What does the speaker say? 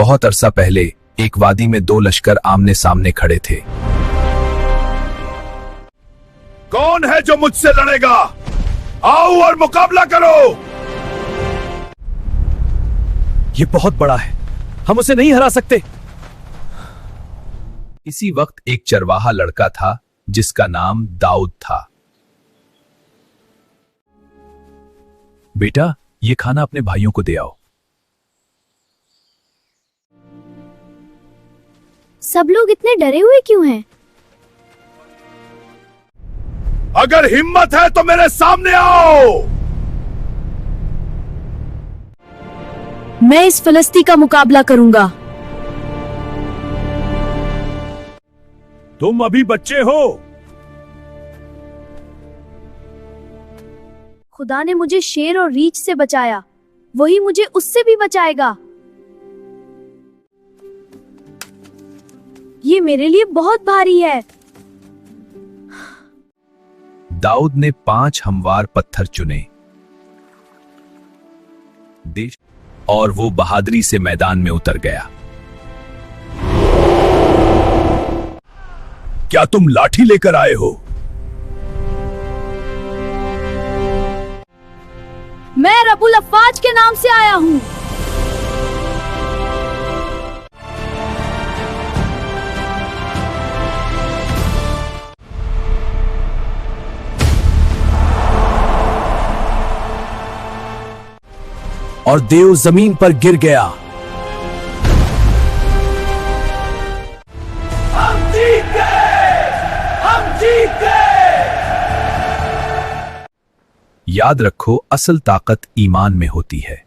बहुत अरसा पहले एक वादी में दो लश्कर आमने सामने खड़े थे। कौन है जो मुझसे लड़ेगा? आओ और मुकाबला करो। ये बहुत बड़ा है, हम उसे नहीं हरा सकते। इसी वक्त एक चरवाहा लड़का था जिसका नाम दाऊद था। बेटा, ये खाना अपने भाइयों को दे आओ। सब लोग इतने डरे हुए क्यों हैं? अगर हिम्मत है तो मेरे सामने आओ। मैं इस फिलिस्ती का मुकाबला करूंगा। तुम अभी बच्चे हो। खुदा ने मुझे शेर और रीछ से बचाया, वही मुझे उससे भी बचाएगा। ये मेरे लिए बहुत भारी है। दाऊद ने 5 हमवार पत्थर चुने और वो बहादुरी से मैदान में उतर गया। क्या तुम लाठी लेकर आए हो? मैं रब्बुल अफ़वाज के नाम से आया हूं। और देव जमीन पर गिर गया। हम जीत गए! हम जीत गए! याद रखो, असल ताकत ईमान में होती है।